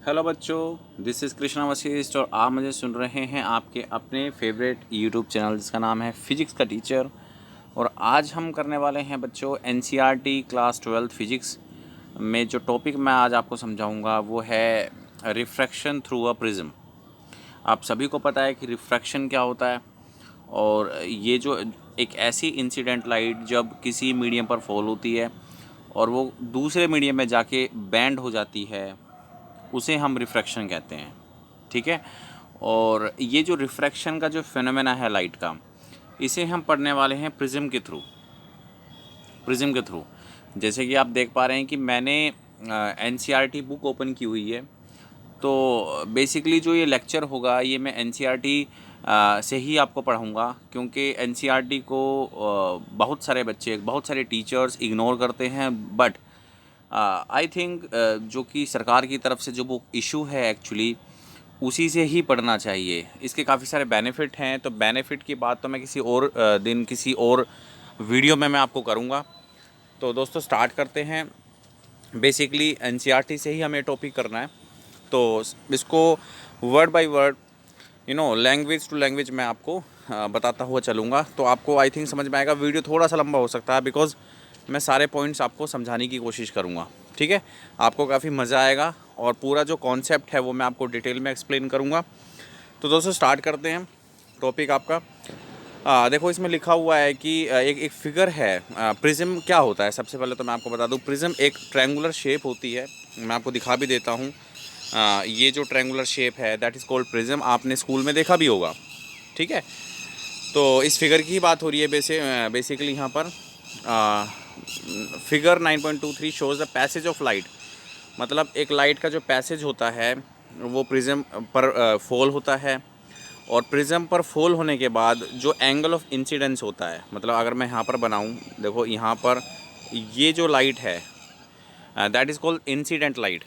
Hello बच्चों, this is Krishna Vashishtha और आप मुझे सुन रहे हैं आपके अपने फेवरेट यूट्यूब चैनल जिसका नाम है फिजिक्स का टीचर। और आज हम करने वाले हैं बच्चों एनसीईआरटी क्लास 12 फिजिक्स में जो टॉपिक मैं आज आपको समझाऊंगा वो है रिफ्रैक्शन थ्रू अ प्रिज्म। आप सभी को पता है कि रिफ्रैक्शन क्या होता है, और ये जो एक ऐसी इंसिडेंट लाइट जब किसी मीडियम पर फॉल होती है और वो दूसरे मीडियम में जाके बैंड हो जाती है, उसे हम रिफ्रैक्शन कहते हैं। ठीक है। और ये जो रिफ्रैक्शन का जो फिनोमेना है लाइट का, इसे हम पढ़ने वाले हैं प्रिज्म के थ्रू। जैसे कि आप देख पा रहे हैं कि मैंने एनसीईआरटी बुक ओपन की हुई है। तो बेसिकली जो ये लेक्चर होगा ये मैं एनसीईआरटी से ही आपको पढ़ाऊँगा, क्योंकि एनसीईआरटी को बहुत सारे बच्चे, बहुत सारे टीचर्स इग्नोर करते हैं। बट आई थिंक जो कि सरकार की तरफ से जो वो इशू है एक्चुअली उसी से ही पढ़ना चाहिए। इसके काफ़ी सारे बेनिफिट हैं, तो बेनिफिट की बात तो मैं किसी और दिन किसी और वीडियो में मैं आपको करूँगा। तो दोस्तों स्टार्ट करते हैं। बेसिकली एनसीईआरटी से ही हमें टॉपिक करना है, तो इसको word by word language to language मैं आपको बताता हुआ चलूँगा। तो आपको आई थिंक समझ में आएगा। वीडियो थोड़ा सा लंबा हो सकता है बिकॉज़ मैं सारे पॉइंट्स आपको समझाने की कोशिश करूँगा। ठीक है, आपको काफ़ी मज़ा आएगा और पूरा जो कॉन्सेप्ट है वो मैं आपको डिटेल में एक्सप्लेन करूँगा। तो दोस्तों स्टार्ट करते हैं टॉपिक आपका। देखो इसमें लिखा हुआ है कि एक फिगर है। प्रिज्म क्या होता है, सबसे पहले तो मैं आपको बता दूं, प्रिज्म एक ट्रायंगुलर शेप होती है। मैं आपको दिखा भी देता हूं। ये जो ट्रायंगुलर शेप है दैट इज़ कॉल्ड प्रिज्म। आपने स्कूल में देखा भी होगा। ठीक है, तो इस फिगर की ही बात हो रही है। बेसिकली यहाँ पर figure 9.23 shows the passage of light. मतलब एक लाइट का जो पैसेज होता है वो प्रिज्म पर फॉल होता है, और प्रिज्म पर फॉल होने के बाद जो एंगल ऑफ इंसिडेंस होता है, मतलब अगर मैं यहाँ पर बनाऊँ, देखो यहाँ पर ये जो लाइट है that is called incident light.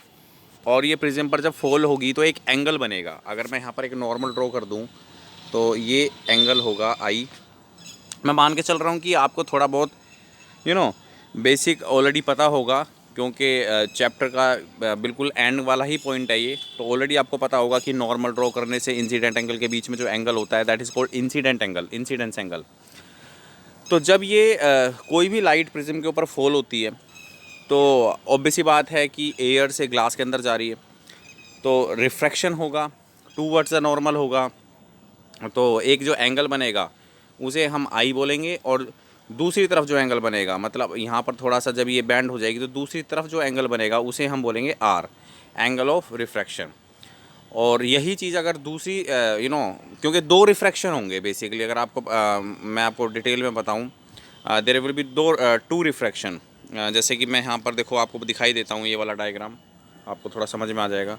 और ये प्रिज्म पर जब फॉल होगी तो एक एंगल बनेगा। अगर मैं यहाँ पर एक नॉर्मल ड्रॉ कर दूँ तो ये एंगल होगा आई। मैं मान के चल रहा हूँ कि आपको थोड़ा बहुत बेसिक ऑलरेडी पता होगा, क्योंकि चैप्टर का बिल्कुल एंड वाला ही पॉइंट है ये। तो ऑलरेडी आपको पता होगा कि नॉर्मल ड्रॉ करने से इंसिडेंट एंगल के बीच में जो एंगल होता है that is called incident angle, incidence angle. तो जब ये कोई भी लाइट प्रिज्म के ऊपर फॉल होती है तो ऑब्वियस सी बात है कि एयर से ग्लास के अंदर जा रही है, तो रिफ्रैक्शन होगा, टूवर्ड्स द नॉर्मल होगा। तो एक जो एंगल बनेगा उसे हम आई बोलेंगे, और दूसरी तरफ जो एंगल बनेगा, मतलब यहाँ पर थोड़ा सा जब ये बैंड हो जाएगी तो दूसरी तरफ जो एंगल बनेगा उसे हम बोलेंगे आर, एंगल ऑफ रिफ्रैक्शन। और यही चीज़ अगर दूसरी क्योंकि दो रिफ्रैक्शन होंगे बेसिकली, अगर आपको मैं आपको डिटेल में बताऊँ, there will be two refraction. जैसे कि मैं यहाँ पर देखो आपको दिखाई देता हूँ, ये वाला डायग्राम आपको थोड़ा समझ में आ जाएगा।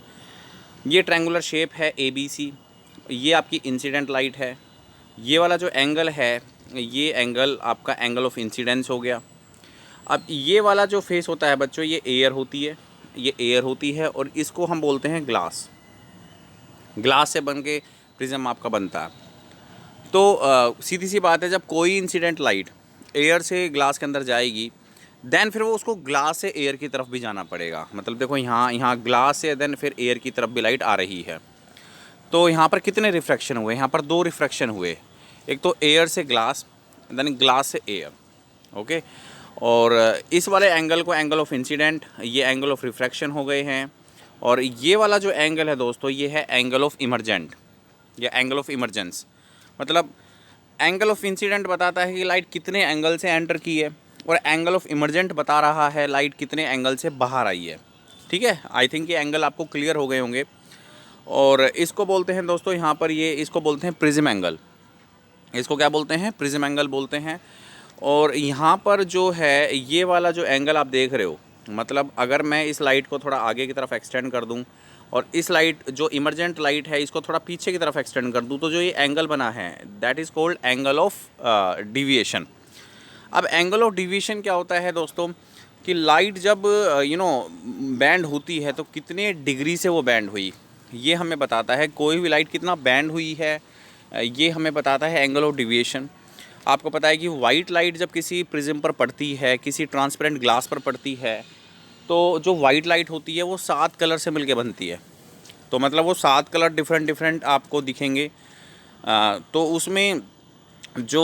ये ट्रायंगुलर शेप है ABC, ये आपकी इंसिडेंट लाइट है। ये वाला जो एंगल है ये एंगल आपका एंगल ऑफ इंसिडेंस हो गया। अब ये वाला जो फेस होता है बच्चों, ये एयर होती है, ये एयर होती है, और इसको हम बोलते हैं ग्लास। ग्लास से बन के प्रिज्म आपका बनता है। तो सीधी सी बात है, जब कोई इंसिडेंट लाइट एयर से ग्लास के अंदर जाएगी देन फिर वो उसको ग्लास से एयर की तरफ भी जाना पड़ेगा। मतलब देखो यहाँ यहाँ ग्लास से देन फिर एयर की तरफ भी लाइट आ रही है। तो यहाँ पर कितने रिफ्रैक्शन हुए? यहाँ पर दो रिफ्रैक्शन हुए, एक तो एयर से ग्लास, देन ग्लास से एयर। ओके, और इस वाले एंगल को एंगल ऑफ इंसिडेंट, ये एंगल ऑफ रिफ्रैक्शन हो गए हैं। और ये वाला जो एंगल है दोस्तों ये है एंगल ऑफ इमरजेंट या एंगल ऑफ इमरजेंस। मतलब एंगल ऑफ इंसिडेंट बताता है कि लाइट कितने एंगल से एंटर की है, और एंगल ऑफ इमरजेंट बता रहा है लाइट कितने एंगल से बाहर आई है। ठीक है, आई थिंक ये एंगल आपको क्लियर हो गए होंगे। और इसको बोलते हैं दोस्तों यहाँ पर, ये इसको बोलते हैं प्रिज्म एंगल। इसको क्या बोलते हैं? प्रिज्म एंगल बोलते हैं। और यहाँ पर जो है ये वाला जो एंगल आप देख रहे हो, मतलब अगर मैं इस लाइट को थोड़ा आगे की तरफ एक्सटेंड कर दूँ और इस लाइट जो इमरजेंट लाइट है इसको थोड़ा पीछे की तरफ एक्सटेंड कर दूँ, तो जो ये एंगल बना है that is called angle of deviation. अब एंगल ऑफ डिविएशन क्या होता है दोस्तों, कि लाइट जब बैंड होती है तो कितने डिग्री से वो बैंड हुई, ये हमें बताता है। कोई भी लाइट कितना बैंड हुई है ये हमें बताता है एंगल ऑफ डिविएशन। आपको पता है कि वाइट लाइट जब किसी प्रिज्म पर पड़ती है, किसी ट्रांसपेरेंट ग्लास पर पड़ती है, तो जो वाइट लाइट होती है वो 7 कलर से मिलके बनती है। तो मतलब वो 7 कलर डिफरेंट डिफरेंट आपको दिखेंगे। तो उसमें जो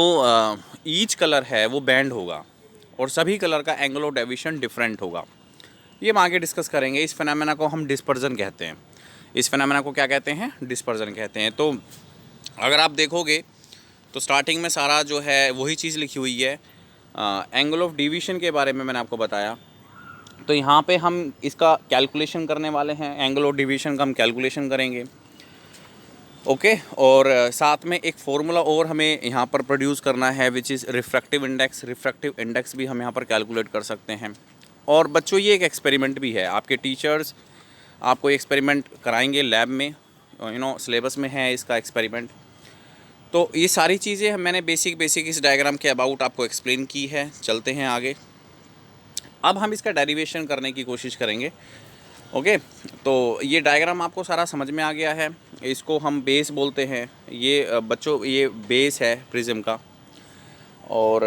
ईच कलर है वो बैंड होगा और सभी कलर का एंगल ऑफ डेविएशन डिफरेंट होगा। ये हम आगे डिस्कस करेंगे। इस फिनोमेना को हम डिस्पर्जन कहते हैं। इस फिनोमेना को क्या कहते हैं? डिस्पर्जन कहते हैं। तो अगर आप देखोगे तो स्टार्टिंग में सारा जो है वही चीज़ लिखी हुई है। एंगल ऑफ डिवीज़न के बारे में मैंने आपको बताया। तो यहाँ पे हम इसका कैलकुलेशन करने वाले हैं। एंगल ऑफ डिवीज़न का हम कैलकुलेशन करेंगे, ओके। और साथ में एक फार्मूला और हमें यहाँ पर प्रोड्यूस करना है which is refractive index. Refractive index भी हम यहाँ पर कैलकुलेट कर सकते हैं। और बच्चों ये एक एक्सपेरिमेंट भी है। आपके टीचर्स आपको एक्सपेरिमेंट कराएंगे लैब में, सिलेबस में है इसका एक्सपेरिमेंट। तो ये सारी चीज़ें मैंने बेसिक इस डायग्राम के अबाउट आपको एक्सप्लेन की है। चलते हैं आगे। अब हम इसका डेरिवेशन करने की कोशिश करेंगे, ओके। तो ये डायग्राम आपको सारा समझ में आ गया है। इसको हम बेस बोलते हैं। ये बच्चों ये बेस है प्रिज्म का। और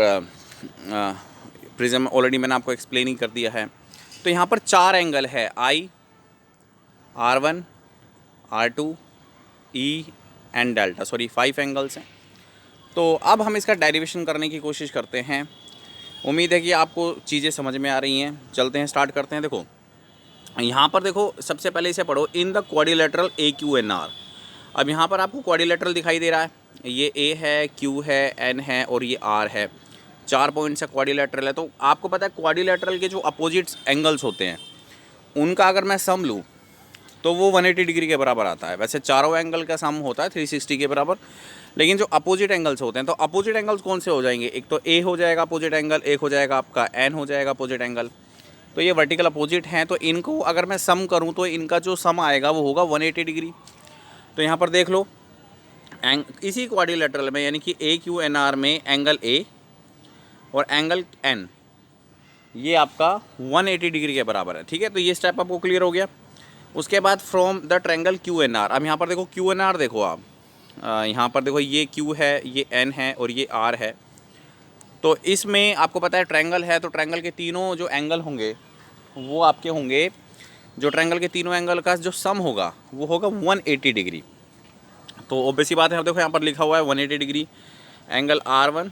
प्रिज्म ऑलरेडी मैंने आपको एक्सप्लेन ही कर दिया है। तो यहाँ पर 4 एंगल है, आई, R1, R2, E and delta, sorry 5 angles हैं। तो अब हम इसका डेरिवेशन करने की कोशिश करते हैं। उम्मीद है कि आपको चीज़ें समझ में आ रही हैं। चलते हैं, स्टार्ट करते हैं। देखो यहाँ पर देखो, सबसे पहले इसे पढ़ो, इन द क्वाड्रिलेटरल AQNR। अब यहाँ पर आपको क्वाड्रिलेटरल दिखाई दे रहा है। ये A है, Q है, N है और ये R है। 4 पॉइंट्स है, क्वाड्रिलेटरल है। तो आपको पता है क्वाड्रिलेटरल के जो अपोजिट एंगल्स होते हैं उनका अगर मैं सम लूँ तो वो 180 डिग्री के बराबर आता है। वैसे चारों एंगल का सम होता है 360 के बराबर, लेकिन जो अपोजिट एंगल्स होते हैं, तो अपोजिट एंगल्स कौन से हो जाएंगे? एक तो A हो जाएगा अपोजिट एंगल, एक हो जाएगा आपका N हो जाएगा अपोजिट एंगल। तो ये वर्टिकल अपोजिट हैं। तो इनको अगर मैं सम करूँ तो इनका जो सम आएगा वो होगा 180 डिग्री। तो यहाँ पर देख लो, इसी क्वाड्रिलेटरल में यानी कि AQNR में एंगल A और एंगल N ये आपका 180 डिग्री के बराबर है, ठीक है। तो ये स्टेप आपको क्लियर हो गया। उसके बाद फ्रॉम द ट्रायंगल QNR, अब यहाँ पर देखो QNR देखो आप, यहाँ पर देखो ये Q है, ये N है और ये R है। तो इसमें आपको पता है ट्रायंगल है, तो ट्रायंगल के तीनों जो एंगल होंगे वो आपके होंगे, जो ट्रायंगल के तीनों एंगल का जो सम होगा वो होगा 180 डिग्री। तो ऑब्वियस सी बात है, अब देखो यहाँ पर लिखा हुआ है 180 degree. Angle R1,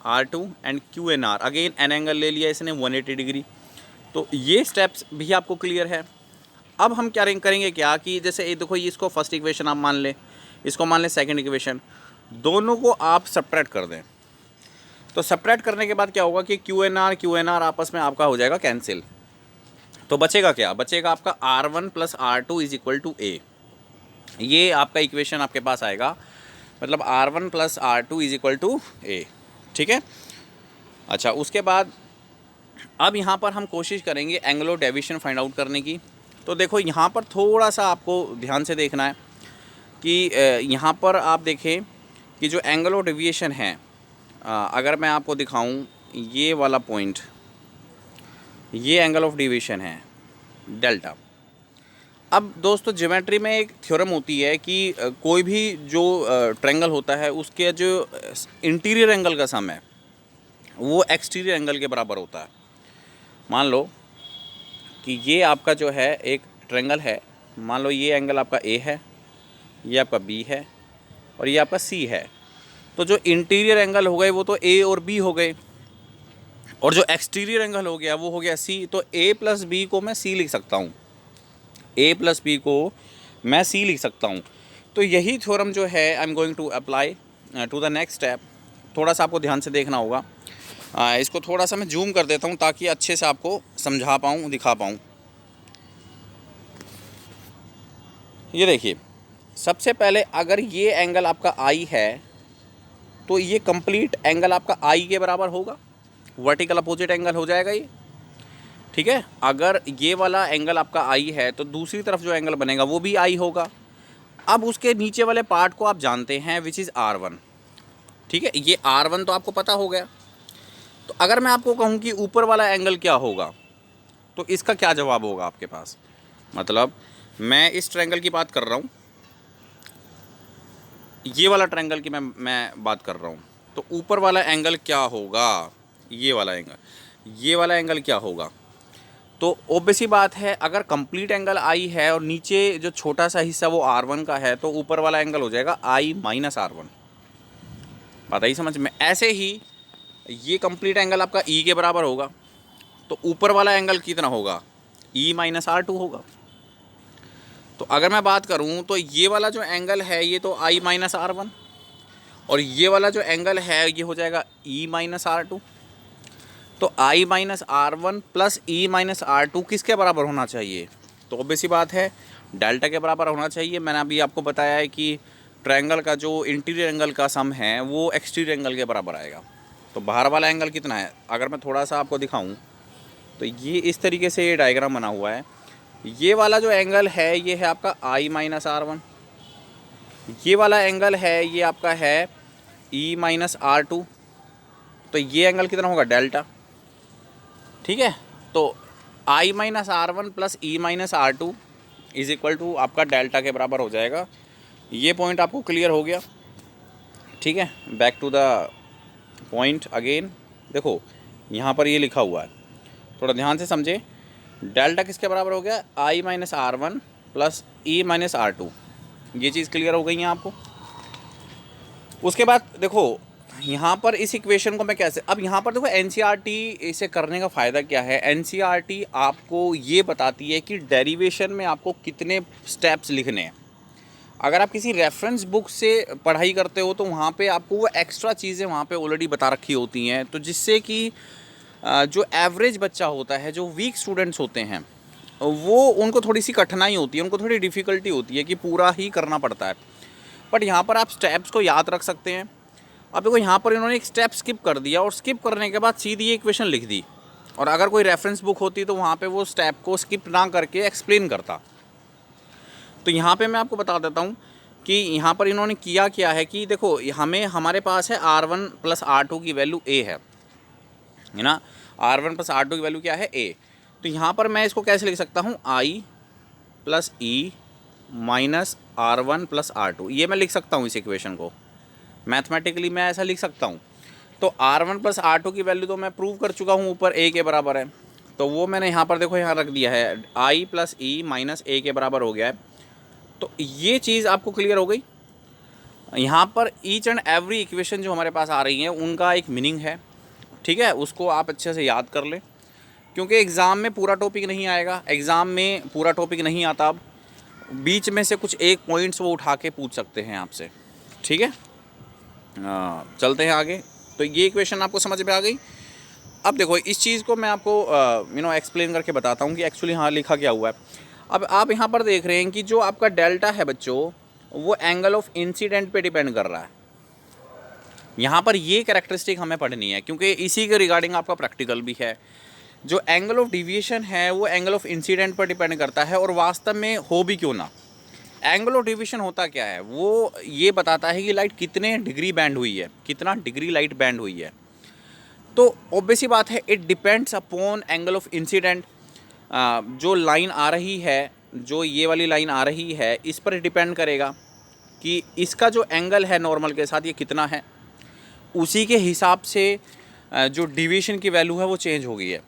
R2 and QNR, again an angle ले लिया इसने 180 डिग्री। तो ये स्टेप्स भी आपको क्लियर है। अब हम क्या करेंगे क्या कि जैसे ये देखो, ये इसको फर्स्ट इक्वेशन आप मान लें, इसको मान लें सेकंड इक्वेशन, दोनों को आप सब्ट्रैक्ट कर दें। तो सब्ट्रैक्ट करने के बाद क्या होगा कि QNR आपस में आपका हो जाएगा कैंसिल। तो बचेगा क्या? बचेगा आपका R1 + R2 = A। ये आपका इक्वेशन आपके पास आएगा, मतलब R1 + R2 = A, ठीक है। अच्छा, उसके बाद अब यहाँ पर हम कोशिश करेंगे angle of deviation find out करने की। तो देखो यहाँ पर थोड़ा सा आपको ध्यान से देखना है कि यहाँ पर आप देखें कि जो एंगल ऑफ डेविएशन है, अगर मैं आपको दिखाऊं ये वाला पॉइंट, ये एंगल ऑफ डेविएशन है डेल्टा। अब दोस्तों ज्योमेट्री में एक थ्योरम होती है कि कोई भी जो ट्रायंगल होता है उसके जो इंटीरियर एंगल का सम है वो एक्सटीरियर एंगल के बराबर होता है। मान लो कि ये आपका जो है एक ट्रायंगल है, मान लो ये एंगल आपका A है, ये आपका B है और ये आपका C है। तो जो इंटीरियर एंगल हो गए वो तो A और B हो गए, और जो एक्सटीरियर एंगल हो गया वो हो गया C। तो A + B को मैं C लिख सकता हूँ, A + B को मैं C लिख सकता हूँ। तो यही थ्योरम जो है I am going to apply to the next step. थोड़ा सा आपको ध्यान से देखना होगा। इसको थोड़ा सा मैं जूम कर देता हूँ ताकि अच्छे से आपको समझा पाऊँ, दिखा पाऊँ। ये देखिए, सबसे पहले अगर ये एंगल आपका I है तो ये कंप्लीट एंगल आपका I के बराबर होगा, वर्टिकल अपोजिट एंगल हो जाएगा ये, ठीक है। अगर ये वाला एंगल आपका I है तो दूसरी तरफ जो एंगल बनेगा वो भी I होगा। अब उसके नीचे वाले पार्ट को आप जानते हैं विच इज़ R1, ठीक है। ये R1 तो आपको पता हो गया। तो अगर मैं आपको कहूँ कि ऊपर वाला एंगल क्या होगा, तो इसका क्या जवाब होगा आपके पास? मतलब मैं इस ट्रायंगल की बात कर रहा हूँ, ये वाला ट्रायंगल की मैं बात कर रहा हूँ। तो ऊपर वाला एंगल क्या होगा? ये वाला एंगल, ये वाला एंगल क्या होगा? तो तो ऑब्वियसली बात है, अगर कंप्लीट एंगल आई है और नीचे जो छोटा सा हिस्सा वो R1 का है, तो ऊपर वाला एंगल हो जाएगा I माइनस R1। पता ही समझ में। ऐसे ही ये कंप्लीट एंगल आपका E के बराबर होगा, तो ऊपर वाला एंगल कितना होगा, E माइनस R2 होगा। तो अगर मैं बात करूं तो ये वाला जो एंगल है ये तो I माइनस R1, और ये वाला जो एंगल है ये हो जाएगा E माइनस R2। तो I minus R1 plus E minus R2 किसके बराबर होना चाहिए, तो ऑब्वियसली बात है डेल्टा के बराबर होना चाहिए। मैंने अभी आपको बताया है कि ट्रायंगल का जो इंटीरियर एंगल का सम है वो एक्सटीरियर एंगल के बराबर आएगा। तो बाहर वाला एंगल कितना है, अगर मैं थोड़ा सा आपको दिखाऊं तो ये इस तरीके से ये डायग्राम बना हुआ है। ये वाला जो एंगल है ये है आपका I माइनस R1, ये वाला एंगल है ये आपका है E माइनस R2। तो ये एंगल कितना होगा, डेल्टा। ठीक है, तो I minus R1 plus E minus R2 is equal to आपका डेल्टा के बराबर हो जाएगा। ये पॉइंट आपको क्लियर हो गया। ठीक है, back to the point again. देखो यहाँ पर ये लिखा हुआ है, थोड़ा ध्यान से समझे। डेल्टा किसके बराबर हो गया, I minus R1 plus E minus R2। ये चीज़ क्लियर हो गई है आपको। उसके बाद देखो यहाँ पर इस इक्वेशन को मैं कैसे, अब यहाँ पर देखो NCERT इसे करने का फ़ायदा क्या है। NCERT आपको ये बताती है कि डेरिवेशन में आपको कितने स्टेप्स लिखने हैं। अगर आप किसी रेफरेंस बुक से पढ़ाई करते हो तो वहाँ पे आपको वो एक्स्ट्रा चीज़ें वहाँ पे ऑलरेडी बता रखी होती हैं, तो जिससे कि जो एवरेज बच्चा होता है, जो वीक स्टूडेंट्स होते हैं, वो उनको थोड़ी सी कठिनाई होती है, उनको थोड़ी डिफ़िकल्टी होती है कि पूरा ही करना पड़ता है। बट यहाँ पर आप स्टेप्स को याद रख सकते हैं। अब देखो यहाँ पर इन्होंने एक स्टेप स्किप कर दिया और स्किप करने के बाद सीधी ये इक्वेशन लिख दी, और अगर कोई रेफरेंस बुक होती तो वहाँ पे वो स्टेप को स्किप ना करके एक्सप्लेन करता। तो यहाँ पे मैं आपको बता देता हूँ कि यहाँ पर इन्होंने किया क्या है कि देखो हमारे पास है R1 प्लस R2 की वैल्यू A है ना। R1 प्लस R2 की वैल्यू क्या है, A। तो यहाँ पर मैं इसको कैसे लिख सकता हूँ, I plus E minus R1 plus R2, ये मैं लिख सकता हूँ इस इक्वेशन को। मैथमेटिकली मैं ऐसा लिख सकता हूँ। तो R1 प्लस R2 की वैल्यू तो मैं प्रूव कर चुका हूँ, ऊपर A के बराबर है, तो वो मैंने यहाँ पर देखो यहाँ रख दिया है, I plus E minus A के बराबर हो गया है। तो ये चीज़ आपको क्लियर हो गई। यहाँ पर ईच एंड एवरी इक्वेशन जो हमारे पास आ रही हैं उनका एक मीनिंग है। ठीक है, उसको आप अच्छे से याद कर लें, क्योंकि एग्ज़ाम में पूरा टॉपिक नहीं आएगा, एग्ज़ाम में पूरा टॉपिक नहीं आता। अब बीच में से कुछ एक पॉइंट्स वो उठा के पूछ सकते हैं आपसे। ठीक है, चलते हैं आगे। तो ये इक्वेशन आपको समझ में आ गई। अब देखो इस चीज़ को मैं आपको एक्सप्लेन करके बताता हूँ कि एक्चुअली हाँ लिखा क्या हुआ है। अब आप यहाँ पर देख रहे हैं कि जो आपका डेल्टा है बच्चों, वो एंगल ऑफ इंसिडेंट पे डिपेंड कर रहा है। यहाँ पर ये कैरेक्टरिस्टिक हमें पढ़नी है, क्योंकि इसी के रिगार्डिंग आपका प्रैक्टिकल भी है। जो एंगल ऑफ डिविएशन है वो एंगल ऑफ इंसिडेंट पर डिपेंड करता है, और वास्तव में हो भी क्यों ना। एंगल ऑफ डिविएशन होता क्या है, वो ये बताता है कि लाइट कितने डिग्री बैंड हुई है, कितना डिग्री लाइट बैंड हुई है। तो ऑब्वियसली बात है, it depends upon angle of incident. जो लाइन आ रही है, जो ये वाली लाइन आ रही है, इस पर डिपेंड करेगा कि इसका जो एंगल है नॉर्मल के साथ ये कितना है। उसी के हिसाब से जो डिविएशन की वैल्यू है वो चेंज हो गई है।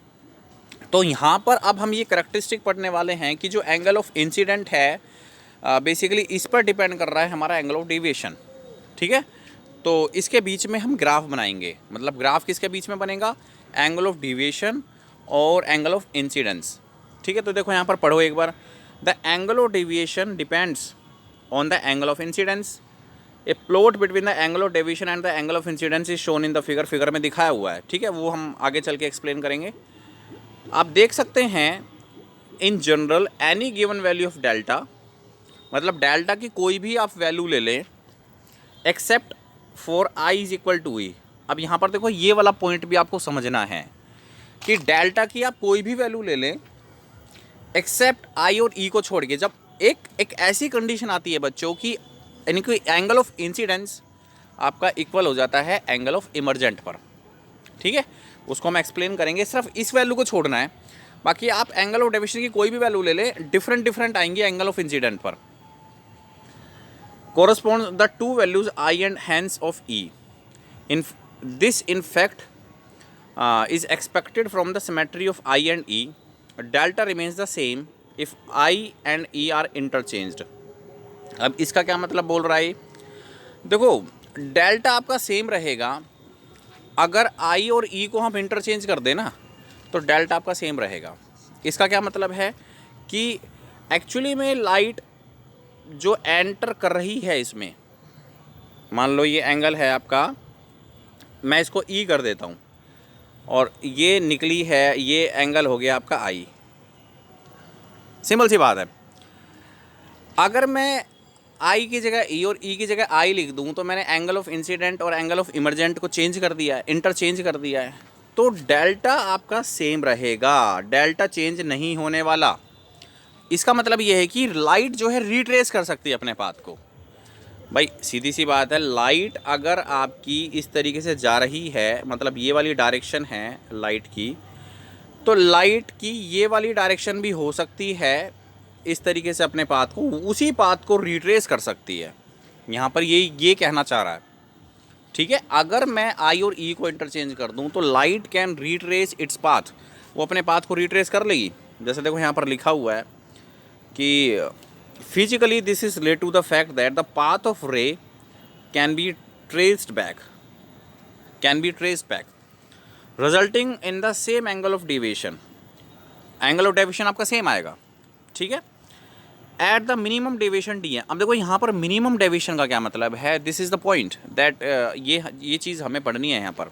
तो यहाँ पर अब हम ये करैक्टरिस्टिक पढ़ने वाले हैं कि जो एंगल ऑफ इंसिडेंट है बेसिकली इस पर डिपेंड कर रहा है हमारा एंगल ऑफ डिविएशन। ठीक है, तो इसके बीच में हम ग्राफ बनाएंगे। मतलब ग्राफ किसके बीच में बनेगा, एंगल ऑफ डिविएशन और एंगल ऑफ इंसिडेंस। ठीक है, तो देखो यहाँ पर पढ़ो एक बार। The angle of deviation depends on the angle of incidence. A plot between the angle of deviation and the angle of incidence is shown in the figure. Figure में दिखाया हुआ है। ठीक है, वो हम आगे चल के एक्सप्लेन करेंगे। आप देख सकते हैं in general any given value of delta, मतलब डेल्टा की कोई भी आप वैल्यू ले लें except for I is equal to E. अब यहाँ पर देखो ये वाला पॉइंट भी आपको समझना है कि डेल्टा की आप कोई भी वैल्यू ले लें एक्सेप्ट आई और ई को छोड़ के। जब एक ऐसी कंडीशन आती है बच्चों की, यानी कि एंगल ऑफ इंसिडेंस आपका इक्वल हो जाता है एंगल ऑफ इमर्जेंट पर। ठीक है, उसको हम एक्सप्लेन करेंगे। सिर्फ इस वैल्यू को छोड़ना है, बाकी आप एंगल ऑफ डेविएशन की कोई भी वैल्यू ले लें डिफरेंट आएंगी एंगल ऑफ इंसिडेंट पर। correspond the two values I and hence of E. In fact is expected from the symmetry of I and E delta remains the same if I and E R interchanged. अब इसका क्या मतलब बोल रहा है? देखो, delta आपका same रहेगा अगर आई और ई को हम इंटरचेंज कर दें ना, तो डेल्टा आपका सेम रहेगा। इसका क्या मतलब है कि एक्चुअली में लाइट जो एंटर कर रही है इसमें, मान लो ये एंगल है आपका, मैं इसको ई कर देता हूँ और ये निकली है, ये एंगल हो गया आपका आई। सिंपल सी बात है, अगर मैं आई की जगह ई और ई की जगह आई लिख दूँ तो मैंने एंगल ऑफ इंसिडेंट और एंगल ऑफ इमरजेंट को चेंज कर दिया है, इंटरचेंज कर दिया है, तो डेल्टा आपका सेम रहेगा, डेल्टा चेंज नहीं होने वाला। इसका मतलब ये है कि लाइट जो है रिट्रेस कर सकती है अपने पाथ को। भाई सीधी सी बात है, लाइट अगर आपकी इस तरीके से जा रही है, मतलब ये वाली डायरेक्शन है लाइट की, तो लाइट की ये वाली डायरेक्शन भी हो सकती है इस तरीके से अपने पाथ को, उसी पाथ को रिट्रेस कर सकती है। यहाँ पर ये कहना चाह रहा है, ठीक है। अगर मैं आई और ई को इंटरचेंज कर दूँ तो light can retrace its path, वो अपने पाथ को रिट्रेस कर लेगी। जैसे देखो यहाँ पर लिखा हुआ है कि physically this is related to the fact that the path of ray can be traced back resulting in the same angle of deviation. Angle of deviation आपका सेम आएगा, ठीक है, at the minimum deviation D है। अब देखो यहाँ पर minimum deviation का क्या मतलब है, this is the point that ये चीज़ हमें पढ़नी है यहाँ पर।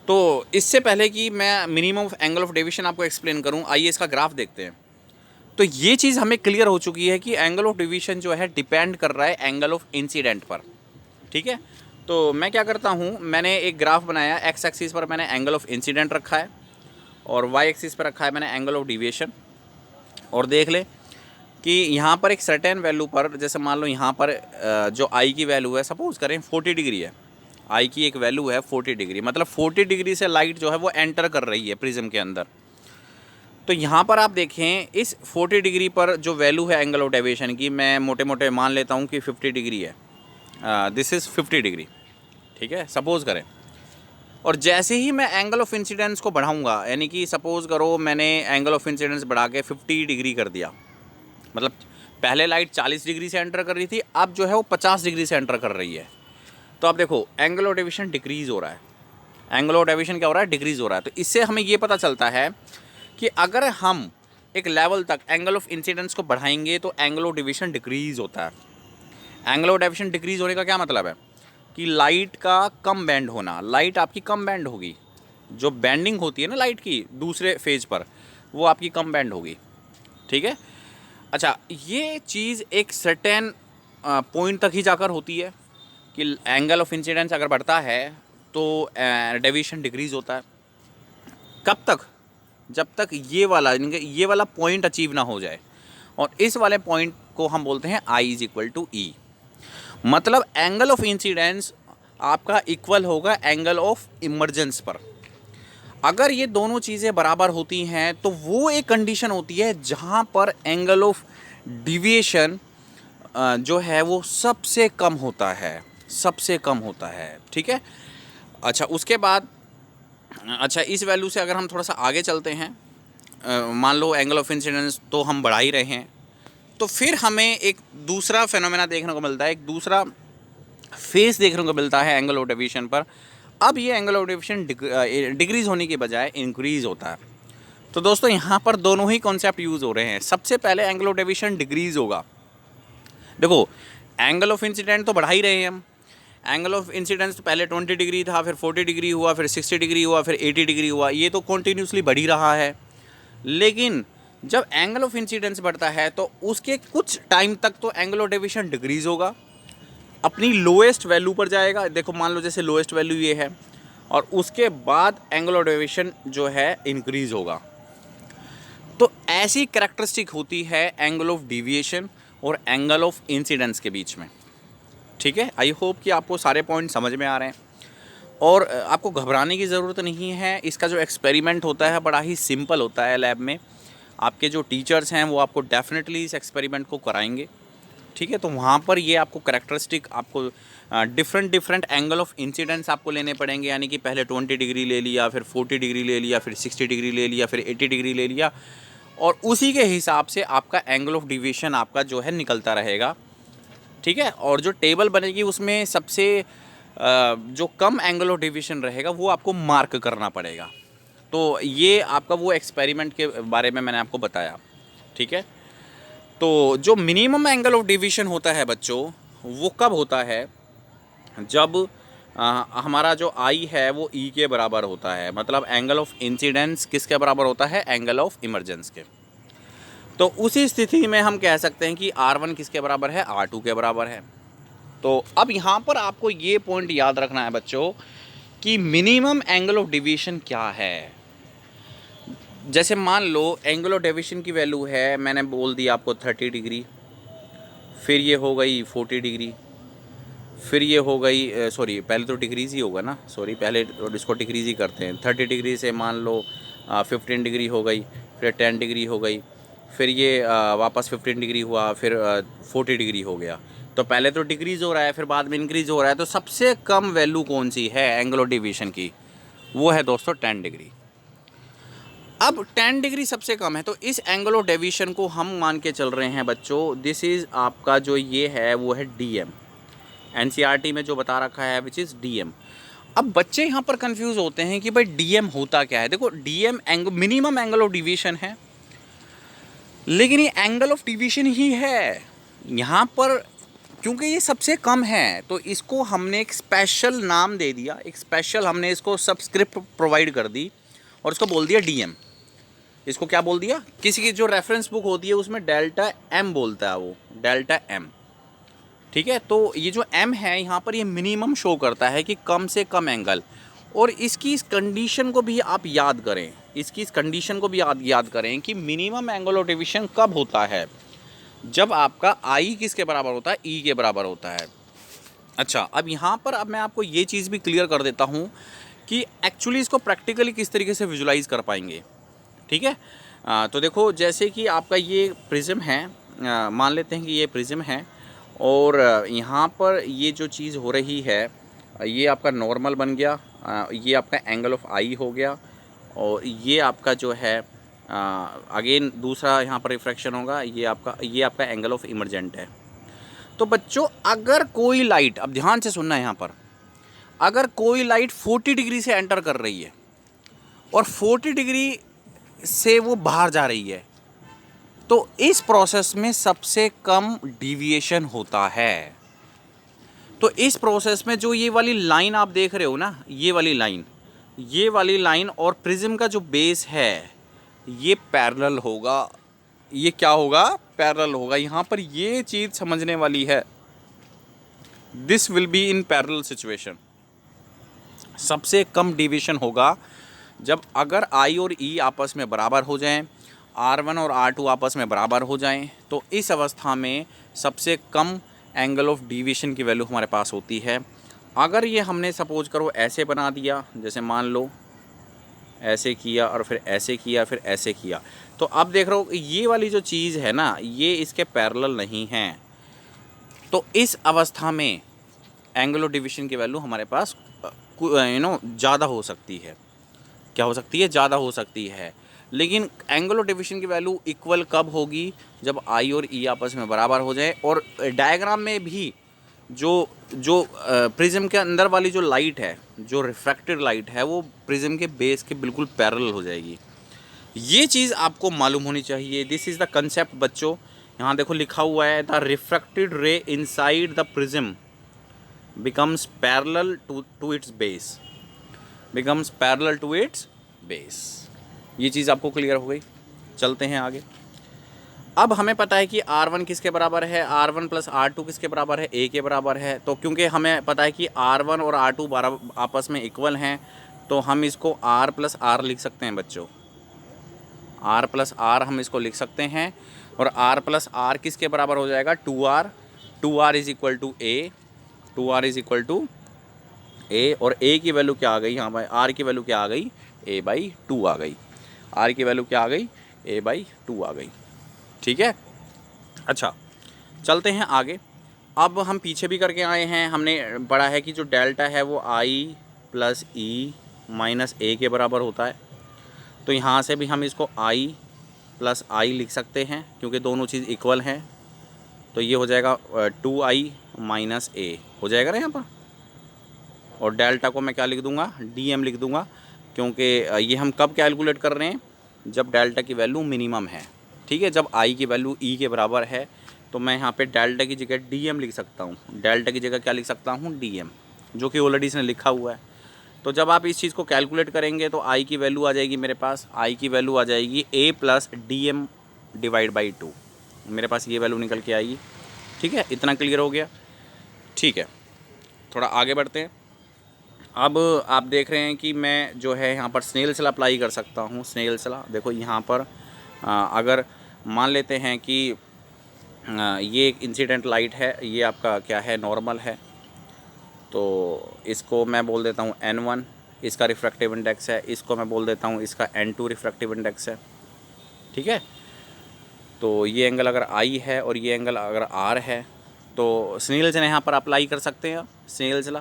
तो इससे पहले कि मैं मिनिमम एंगल ऑफ डेविएशन आपको एक्सप्लेन करूँ, आइए इसका ग्राफ देखते हैं। तो ये चीज़ हमें क्लियर हो चुकी है कि एंगल ऑफ डेविएशन जो है डिपेंड कर रहा है एंगल ऑफ इंसिडेंट पर, ठीक है। तो मैं क्या करता हूँ, मैंने एक ग्राफ बनाया, एक्स एक्सिस पर मैंने एंगल ऑफ इंसिडेंट रखा है और वाई एक्सिस पर रखा है मैंने एंगल ऑफ डेविएशन। और देख ले कि यहाँ पर एक सर्टेन वैल्यू पर, जैसे मान लो यहाँ पर जो आई की वैल्यू है, सपोज करें 40 डिग्री है, आई की एक वैल्यू है 40 डिग्री, मतलब 40 डिग्री से लाइट जो है वो एंटर कर रही है प्रिज्म के अंदर। तो यहाँ पर आप देखें, इस 40 डिग्री पर जो वैल्यू है एंगल ऑफ डेविएशन की, मैं मोटे मोटे मान लेता हूँ कि 50 डिग्री है, दिस इज़ 50 डिग्री, ठीक है, सपोज़ करें। और जैसे ही मैं एंगल ऑफ इंसिडेंस को बढ़ाऊंगा, यानी कि सपोज़ करो मैंने एंगल ऑफ इंसिडेंस बढ़ा के 50 डिग्री कर दिया, मतलब पहले लाइट 40 डिग्री से एंटर कर रही थी, अब जो है वो 50 डिग्री से एंटर कर रही है। तो अब देखो एंगल ऑफ डेविएशन डिक्रीज़ हो रहा है, एंगल ऑफ डेविएशन क्या हो रहा है, डिक्रीज़ हो रहा है। तो इससे हमें ये पता चलता है कि अगर हम एक लेवल तक एंगल ऑफ इंसिडेंस को बढ़ाएंगे तो एंगल ऑफ डेविएशन डिक्रीज़ होता है। एंगल ऑफ डेविएशन डिक्रीज़ होने का क्या मतलब है कि लाइट का कम बैंड होना, लाइट आपकी कम बैंड होगी, जो बैंडिंग होती है ना लाइट की दूसरे फेज पर, वो आपकी कम बैंड होगी, ठीक है। अच्छा, ये चीज़ एक सर्टेन पॉइंट तक ही जाकर होती है कि एंगल ऑफ इंसिडेंस अगर बढ़ता है तो डेविएशन डिक्रीज़ होता है। कब तक? जब तक ये वाला पॉइंट अचीव ना हो जाए, और इस वाले पॉइंट को हम बोलते हैं आई इज इक्वल टू ई। मतलब एंगल ऑफ इंसिडेंस आपका इक्वल होगा एंगल ऑफ इमरजेंस पर। अगर ये दोनों चीज़ें बराबर होती हैं तो वो एक कंडीशन होती है जहाँ पर एंगल ऑफ डिविएशन जो है वो सबसे कम होता है, सबसे कम होता है, ठीक है। अच्छा, उसके बाद अच्छा, इस वैल्यू से अगर हम थोड़ा सा आगे चलते हैं, मान लो एंगल ऑफ इंसिडेंस तो हम बढ़ा ही रहे हैं, तो फिर हमें एक दूसरा फेनोमेना देखने को मिलता है, एक दूसरा फेस देखने को मिलता है एंगल ऑफ डेविएशन पर। अब ये एंगल ऑफ डेविएशन डिक्रीज़ होने के बजाय इंक्रीज़ होता है। तो दोस्तों यहाँ पर दोनों ही कॉन्सेप्ट यूज़ हो रहे हैं। सबसे पहले एंगल ऑफ डेविएशन डिक्रीज़ होगा। देखो, एंगल ऑफ इंसिडेंट तो बढ़ा ही रहे हैं हम, एंगल ऑफ इंसिडेंस तो पहले 20 डिग्री था, फिर 40 डिग्री हुआ, फिर 60 डिग्री हुआ, फिर 80 डिग्री हुआ, ये तो कॉन्टीन्यूसली बढ़ ही रहा है। लेकिन जब एंगल ऑफ इंसिडेंस बढ़ता है तो उसके कुछ टाइम तक तो एंगल ऑफ डेविएशन डिक्रीज़ होगा, अपनी लोएस्ट वैल्यू पर जाएगा। देखो मान लो जैसे लोएस्ट वैल्यू ये है, और उसके बाद एंगल ऑफ डेविएशन जो है इंक्रीज़ होगा। तो ऐसी कैरेक्टरिस्टिक होती है एंगल ऑफ डेविएशन और एंगल ऑफ इंसिडेंस के बीच में, ठीक है। आई होप कि आपको सारे पॉइंट समझ में आ रहे हैं और आपको घबराने की ज़रूरत नहीं है। इसका जो एक्सपेरिमेंट होता है बड़ा ही सिंपल होता है। लैब में आपके जो टीचर्स हैं वो आपको डेफिनेटली इस एक्सपेरिमेंट को कराएंगे ठीक है। तो वहाँ पर ये आपको करेक्टरिस्टिक आपको डिफरेंट एंगल ऑफ इंसिडेंस आपको लेने पड़ेंगे, यानी कि पहले 20 डिग्री ले लिया, फिर 40 डिग्री ले लिया, फिर 60 डिग्री ले लिया, फिर 80 डिग्री ले लिया, और उसी के हिसाब से आपका एंगल ऑफ डिवीजन आपका जो है निकलता रहेगा। ठीक है। और जो टेबल बनेगी उसमें सबसे जो कम एंगल ऑफ डिवीजन रहेगा वो आपको मार्क करना पड़ेगा। तो ये आपका वो एक्सपेरिमेंट के बारे में मैंने आपको बताया। ठीक है। तो जो मिनिमम एंगल ऑफ डिवीजन होता है बच्चों, वो कब होता है, जब हमारा जो आई है वो ई के बराबर होता है। मतलब एंगल ऑफ इंसिडेंस किसके बराबर होता है, एंगल ऑफ इमरजेंस के। तो उसी स्थिति में हम कह सकते हैं कि R1 किसके बराबर है, R2 के बराबर है। तो अब यहाँ पर आपको ये पॉइंट याद रखना है बच्चों कि मिनिमम एंगल ऑफ डिवीजन क्या है। जैसे मान लो एंगल ऑफ डिवीजन की वैल्यू है, मैंने बोल दिया आपको 30 डिग्री, फिर ये हो गई 40 डिग्री, फिर ये हो गई सॉरी पहले तो डिग्रीज ही होगा ना, सॉरी पहले इसको डिग्रीज ही करते हैं। 30 डिग्री से मान लो 15 डिग्री हो गई, फिर 10 डिग्री हो गई, फिर ये वापस 15 डिग्री हुआ, फिर 40 डिग्री हो गया। तो पहले तो डिक्रीज़ हो रहा है, फिर बाद में इंक्रीज़ हो रहा है। तो सबसे कम वैल्यू कौन सी है एंगल ऑफ डिवीजन की, वो है दोस्तों 10 डिग्री। अब 10 डिग्री सबसे कम है, तो इस एंगल ऑफ डिवीजन को हम मान के चल रहे हैं बच्चों, दिस इज़ आपका जो ये है वो है DM। NCERT में जो बता रखा है विच इज़ DM। अब बच्चे यहाँ पर कंफ्यूज होते हैं कि भाई DM होता क्या है। देखो DM minimum angle of division है, लेकिन ये एंगल ऑफ डिवीजन ही है यहाँ पर, क्योंकि ये सबसे कम है तो इसको हमने एक स्पेशल नाम दे दिया, एक स्पेशल हमने इसको सबस्क्रिप्ट प्रोवाइड कर दी और इसको बोल दिया DM। इसको क्या बोल दिया, किसी की जो रेफरेंस बुक होती है उसमें डेल्टा M बोलता है, वो डेल्टा M। ठीक है। तो ये जो M है यहाँ पर ये मिनिमम शो करता है कि कम से कम एंगल, और इसकी इस कंडीशन को भी आप याद करें, इसकी इस कंडीशन को भी याद करें कि मिनिमम एंगल ऑफ डिवीजन कब होता है, जब आपका I किसके बराबर होता है, E के बराबर होता है। अच्छा, अब यहाँ पर अब मैं आपको ये चीज़ भी क्लियर कर देता हूँ कि एक्चुअली इसको प्रैक्टिकली किस तरीके से विजुलाइज कर पाएंगे। ठीक है। तो देखो जैसे कि आपका ये प्रिज्म है, मान लेते हैं कि ये प्रिज्म है, और यहाँ पर ये जो चीज़ हो रही है ये आपका नॉर्मल बन गया, ये आपका एंगल ऑफ आई हो गया, और ये आपका जो है अगेन दूसरा यहाँ पर रिफ्रैक्शन होगा, ये आपका एंगल ऑफ इमरजेंट है। तो बच्चों अगर कोई लाइट, अब ध्यान से सुनना है यहाँ पर, अगर कोई लाइट 40 डिग्री से एंटर कर रही है और 40 डिग्री से वो बाहर जा रही है, तो इस प्रोसेस में सबसे कम डिविएशन होता है। तो इस प्रोसेस में जो ये वाली लाइन आप देख रहे हो ना, ये वाली लाइन और प्रिज्म का जो बेस है ये पैरेलल होगा। ये क्या होगा, पैरेलल होगा। यहाँ पर ये चीज़ समझने वाली है, this will be in parallel situation. सबसे कम डिविएशन होगा जब अगर I और E आपस में बराबर हो जाएं, R1 और R2 आपस में बराबर हो जाएं, तो इस अवस्था में सबसे कम एंगल ऑफ डिवीजन की वैल्यू हमारे पास होती है। अगर ये हमने सपोज करो ऐसे बना दिया, जैसे मान लो ऐसे किया और फिर ऐसे किया फिर ऐसे किया, तो अब देख रहे हो ये वाली जो चीज़ है ना, ये इसके पैरेलल नहीं है। तो इस अवस्था में एंगल ऑफ डिवीजन की वैल्यू हमारे पास ज़्यादा हो सकती है। क्या हो सकती है, ज़्यादा हो सकती है। लेकिन एंगल ऑफ डिवीजन की वैल्यू इक्वल कब होगी, जब I और E आपस में बराबर हो जाए। और डायग्राम में भी जो प्रिज्म के अंदर वाली जो लाइट है, जो रिफ्रैक्टेड लाइट है, वो प्रिज्म के बेस के बिल्कुल पैरेलल हो जाएगी। ये चीज़ आपको मालूम होनी चाहिए। दिस इज़ द कंसेप्ट बच्चों। यहाँ देखो लिखा हुआ है, the refracted ray inside the prism becomes parallel to its base, becomes parallel to its base. ये चीज़ आपको क्लियर हो गई। चलते हैं आगे। अब हमें पता है कि R1 किसके बराबर है, R1 प्लस R2 किसके बराबर है, A के बराबर है। तो क्योंकि हमें पता है कि R1 और R2 आपस में इक्वल हैं, तो हम इसको R प्लस R लिख सकते हैं बच्चों। R प्लस R हम इसको लिख सकते हैं, और R प्लस R किसके बराबर हो जाएगा, 2R। 2R is equal to A, 2R is equal to A, और A की वैल्यू क्या आ गई यहाँ पर, R की वैल्यू क्या आ गई, A/2 आ गई। R की वैल्यू क्या आ गई, A/2 आ गई। ठीक है। अच्छा, चलते हैं आगे। अब हम पीछे भी करके आए हैं, हमने पढ़ा है कि जो डेल्टा है वो आई प्लस ई माइनस ए के बराबर होता है। तो यहाँ से भी हम इसको आई प्लस आई लिख सकते हैं क्योंकि दोनों चीज़ इक्वल हैं। तो ये हो जाएगा 2i माइनस ए हो जाएगा ना यहाँ पर। और डेल्टा को मैं क्या लिख दूँगा, डी लिख दूँगा, क्योंकि ये हम कब कैलकुलेट कर रहे हैं, जब डेल्टा की वैल्यू मिनिमम है। ठीक है, जब आई की वैल्यू ई के बराबर है तो मैं यहाँ पे डेल्टा की जगह डी लिख सकता हूँ। डेल्टा की जगह क्या लिख सकता हूँ, डी, जो कि ऑलरेडी इसने लिखा हुआ है। तो जब आप इस चीज़ को कैलकुलेट करेंगे तो आई की वैल्यू आ जाएगी मेरे पास, आई की वैल्यू आ जाएगी A plus D M divide by 2। मेरे पास ये वैल्यू निकल के आएगी। ठीक है, इतना क्लियर हो गया। ठीक है, थोड़ा आगे बढ़ते हैं। अब आप देख रहे हैं कि मैं जो है यहाँ पर स्नेल्स लॉ अप्लाई कर सकता हूँ। स्नेल्स लॉ देखो यहाँ पर अगर मान लेते हैं कि ये एक इंसिडेंट लाइट है, ये आपका क्या है, नॉर्मल है, तो इसको मैं बोल देता हूँ n1, इसका रिफ्रैक्टिव इंडेक्स है। इसको मैं बोल देता हूँ इसका n2 रिफ्रैक्टिव इंडेक्स है। ठीक है, तो ये एंगल अगर I है और ये एंगल अगर R है तो स्नेल्स ने यहाँ पर अप्लाई कर सकते हैं स्नेल्स लॉ।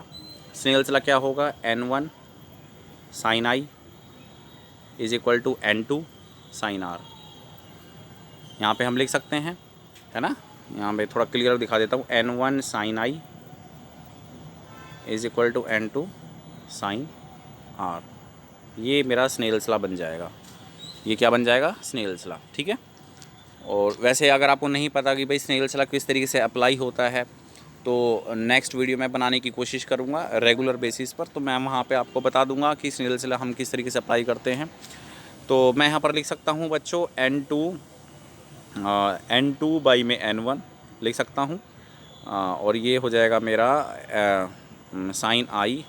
स्नेल्स लॉ क्या होगा, n1 sine I is equal to n2 sine R। यहाँ पे हम लिख सकते हैं, है ना। यहाँ पे थोड़ा क्लियर दिखा देता हूँ, n1 sine I is equal to n2 sine R। ये मेरा स्नेल्स लॉ बन जाएगा। ये क्या बन जाएगा, स्नेल्स लॉ। ठीक है, और वैसे अगर आपको नहीं पता कि भाई स्नेल्स लॉ किस तरीके से अप्लाई होता है तो नेक्स्ट वीडियो में बनाने की कोशिश करूँगा रेगुलर बेसिस पर। तो मैं वहाँ पे आपको बता दूँगा कि स्नेल्स लॉ हम किस तरीके से अप्लाई करते हैं। तो मैं यहाँ पर लिख सकता हूँ बच्चों n2 बाई में n1 लिख सकता हूँ, और ये हो जाएगा मेरा साइन I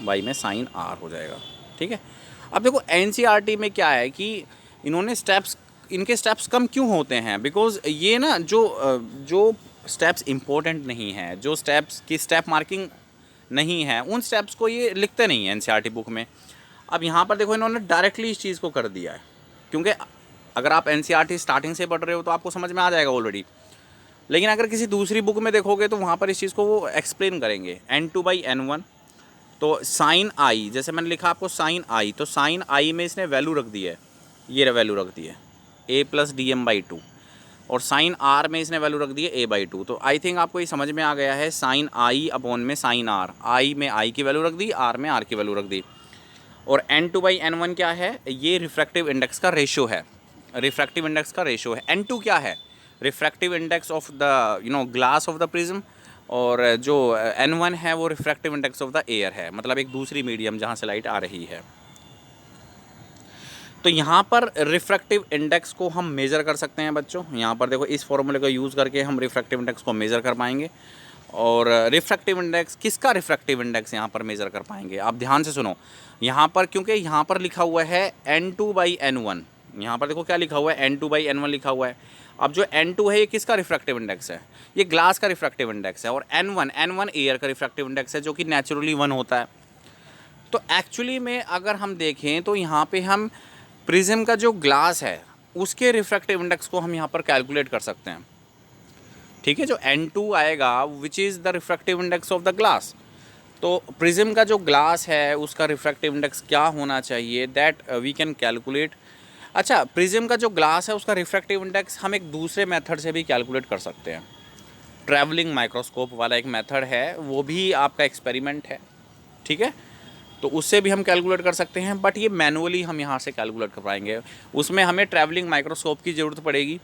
बाई में साइन R हो जाएगा। ठीक है, अब देखो NCERT में क्या है कि इन्होंने इनके स्टेप्स कम क्यों होते हैं, बिकॉज़ ये ना जो स्टेप्स इम्पोर्टेंट नहीं है, जो स्टेप्स की स्टेप मार्किंग नहीं है, उन स्टेप्स को ये लिखते नहीं हैं NCERT बुक में। अब यहाँ पर देखो इन्होंने डायरेक्टली इस चीज़ को कर दिया है, क्योंकि अगर आप NCERT स्टार्टिंग से पढ़ रहे हो तो आपको समझ में आ जाएगा ऑलरेडी। लेकिन अगर किसी दूसरी बुक में देखोगे तो वहाँ पर इस चीज़ को वो एक्सप्लेन करेंगे। n2 बाई n1, तो साइन I, जैसे मैंने लिखा आपको साइन I, तो साइन I में इसने वैल्यू रख दी है, ये वैल्यू रख दी है a plus D M by 2, और साइन R में इसने वैल्यू रख दी है a बाई 2। तो आई थिंक आपको ये समझ में आ गया है, साइन I अपॉन में साइन R, I में I की वैल्यू रख दी, R में R की वैल्यू रख दी। और n2 बाई n1 क्या है, ये रिफ्रैक्टिव इंडेक्स का रेशो है, रिफ्रैक्टिव इंडेक्स का रेशो है। n2 क्या है, refractive index of the glass of the prism, और जो n1 है वो refractive index of the air है, मतलब एक दूसरी मीडियम जहाँ से लाइट आ रही है। तो यहाँ पर रिफ्रैक्टिव इंडेक्स को हम मेज़र कर सकते हैं बच्चों। यहाँ पर देखो इस फॉर्मूले को यूज़ करके हम रिफ्रैक्टिव इंडेक्स को मेज़र कर पाएंगे। और रिफ्रैक्टिव इंडेक्स, किसका रिफ्रैक्टिव इंडेक्स यहाँ पर मेज़र कर पाएंगे, आप ध्यान से सुनो यहाँ पर, क्योंकि यहाँ पर लिखा हुआ है n2 बाई n1। यहाँ पर देखो क्या लिखा हुआ है, n2 बाई n1 लिखा हुआ है। अब जो n2 है ये किसका रिफ्रैक्टिव इंडेक्स है, ये ग्लास का रिफ्रैक्टिव इंडेक्स है, और n1 एयर का रिफ्रैक्टिव इंडेक्स है, जो कि नेचुरली 1 होता है। तो एक्चुअली में अगर हम देखें तो यहाँ पे हम प्रिज्म का जो ग्लास है उसके रिफ्रैक्टिव इंडेक्स को हम यहाँ पर कैलकुलेट कर सकते हैं। ठीक है, जो n2 आएगा which is the refractive index of the glass, तो प्रिज्म का जो ग्लास है उसका रिफ्रैक्टिव इंडेक्स क्या होना चाहिए, दैट वी कैन कैलकुलेट। अच्छा, प्रिज्म का जो ग्लास है उसका रिफ्रैक्टिव इंडेक्स हम एक दूसरे मेथड से भी कैलकुलेट कर सकते हैं। ट्रैवलिंग माइक्रोस्कोप वाला एक मेथड है, वो भी आपका एक्सपेरिमेंट है। ठीक है, तो उससे भी हम कैलकुलेट कर सकते हैं, बट ये मैनुअली हम यहाँ से कैलकुलेट कर पाएंगे। उसमें हमें ट्रैवलिंग माइक्रोस्कोप की ज़रूरत पड़ेगी,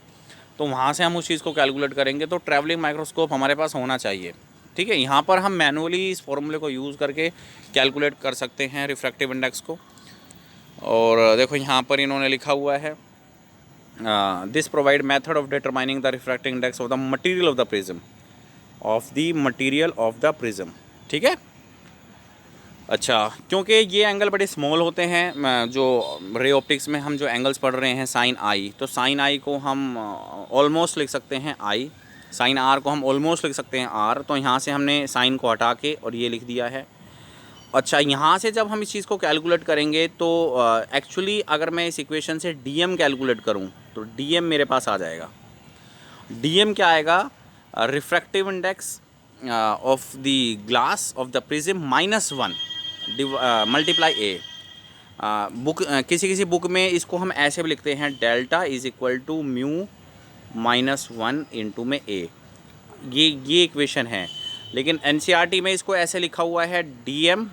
तो वहाँ से हम उस चीज़ को कैलकुलेट करेंगे। तो ट्रैवलिंग माइक्रोस्कोप हमारे पास होना चाहिए। ठीक है, यहाँ पर हम मैनुअली इस फॉर्मूले को यूज़ करके कैलकुलेट कर सकते हैं रिफ्रैक्टिव इंडेक्स को। और देखो यहाँ पर इन्होंने लिखा हुआ है, this provide method of determining the refractive index of the material of the prism, of the material of the prism. ठीक है, अच्छा, क्योंकि ये एंगल बड़े स्मॉल होते हैं, जो रे ऑप्टिक्स में हम जो एंगल्स पढ़ रहे हैं साइन I, तो साइन I को हम ऑलमोस्ट लिख सकते हैं I, साइन R को हम ऑलमोस्ट लिख सकते हैं R। तो यहाँ से हमने साइन को हटा के और ये लिख दिया है। अच्छा, यहाँ से जब हम इस चीज़ को कैलकुलेट करेंगे तो एक्चुअली अगर मैं इस इक्वेशन से DM कैलकुलेट करूँ तो DM मेरे पास आ जाएगा। DM क्या आएगा, refractive index of the glass of the prism -1 multiply A. Book किसी किसी बुक में इसको हम ऐसे भी लिखते हैं, delta is equal to mu -1 into में ए। ये इक्वेशन है, लेकिन एनसीईआरटी में इसको ऐसे लिखा हुआ है, DM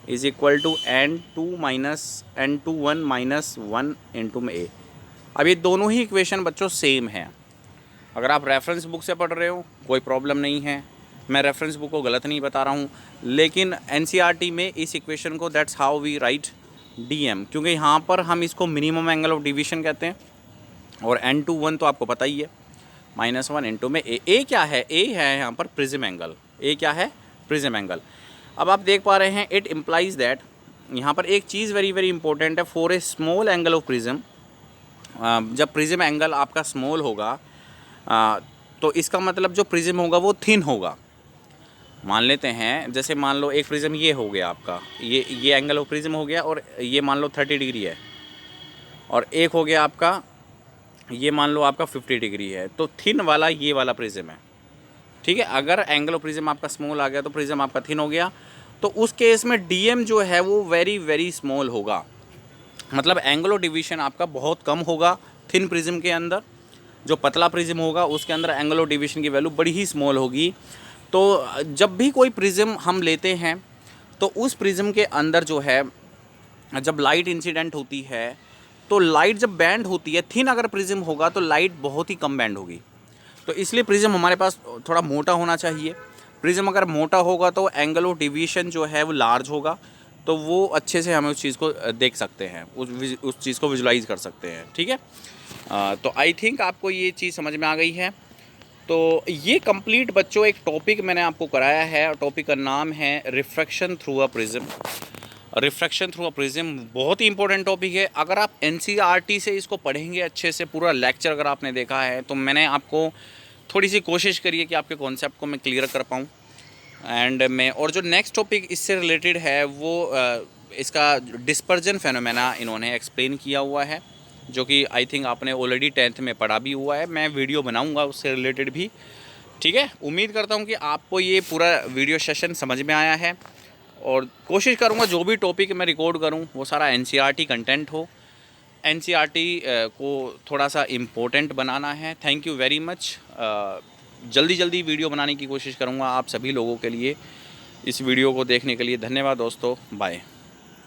is equal to N21 minus 1 into में ए। अब ये दोनों ही इक्वेशन बच्चों सेम है। अगर आप रेफरेंस बुक से पढ़ रहे हो कोई प्रॉब्लम नहीं है, मैं रेफरेंस बुक को गलत नहीं बता रहा हूँ, लेकिन एनसीईआरटी में इस इक्वेशन को that's how we write DM, क्योंकि यहाँ पर हम इसको मिनिमम एंगल ऑफ डिवीजन कहते हैं। और N21 तो आपको पता ही है, -1 इंटू में ए। ए क्या है? ए है यहाँ पर प्रिज्म एंगल। ए क्या है? Prism angle. अब आप देख पा रहे हैं, इट इम्प्लाइज दैट, यहाँ पर एक चीज़ वेरी वेरी इंपॉर्टेंट है, for a small angle of prism, जब प्रिज्म एंगल आपका स्मॉल होगा तो इसका मतलब जो प्रिज्म होगा वो थिन होगा। मान लेते हैं, जैसे मान लो एक प्रिज्म ये हो गया आपका, ये एंगल ऑफ प्रिज्म हो गया, और ये मान लो 30 डिग्री है, और एक हो गया आपका, ये मान लो आपका 50 डिग्री है, तो थिन वाला ये वाला प्रिज्म है, ठीक है। अगर एंगल ऑफ प्रिज्म आपका स्मॉल आ गया तो प्रिज्म आपका थिन हो गया, तो उस केस में DM जो है वो वेरी वेरी स्मॉल होगा, मतलब एंगल ऑफ डिवीजन आपका बहुत कम होगा थिन प्रिज्म के अंदर। जो पतला प्रिज्म होगा उसके अंदर एंगल ऑफ डिवीजन की वैल्यू बड़ी ही स्मॉल होगी। तो जब भी कोई प्रिज्म हम लेते हैं तो उस प्रिज्म के अंदर जो है, जब लाइट इंसिडेंट होती है तो लाइट जब बैंड होती है, थिन अगर प्रिज्म होगा तो लाइट बहुत ही कम बैंड होगी। तो इसलिए प्रिज्म हमारे पास थोड़ा मोटा होना चाहिए। प्रिज्म अगर मोटा होगा तो एंगल ऑफ डिवीजन जो है वो लार्ज होगा, तो वो अच्छे से हमें उस चीज़ को देख सकते हैं, उस चीज़ को विजुलाइज कर सकते हैं, ठीक है। तो आई थिंक आपको ये चीज़ समझ में आ गई है। तो ये कंप्लीट बच्चों एक टॉपिक मैंने आपको कराया है, टॉपिक का नाम है refraction through a prism. Refraction through a prism बहुत ही इंपॉर्टेंट टॉपिक है। अगर आप एनसीईआरटी से इसको पढ़ेंगे अच्छे से, पूरा लेक्चर अगर आपने देखा है, तो मैंने आपको थोड़ी सी कोशिश करी है कि आपके कॉन्सेप्ट को मैं क्लियर कर पाऊँ। एंड मैं, और जो नेक्स्ट टॉपिक इससे रिलेटेड है वो इसका डिस्पर्जन फेनोमेना इन्होंने एक्सप्लेन किया हुआ है, जो कि आई थिंक आपने ऑलरेडी 10th में पढ़ा भी हुआ है। मैं वीडियो बनाऊंगा उससे रिलेटेड भी, ठीक है। उम्मीद करता हूं कि आपको ये पूरा वीडियो सेशन समझ में आया है, और कोशिश करूंगा जो भी टॉपिक मैं रिकॉर्ड करूं वो सारा एनसीईआरटी कंटेंट हो। एनसीईआरटी को थोड़ा सा इम्पोर्टेंट बनाना है। Thank you very much. जल्दी जल्दी वीडियो बनाने की कोशिश करूंगा आप सभी लोगों के लिए। इस वीडियो को देखने के लिए धन्यवाद दोस्तों, बाय।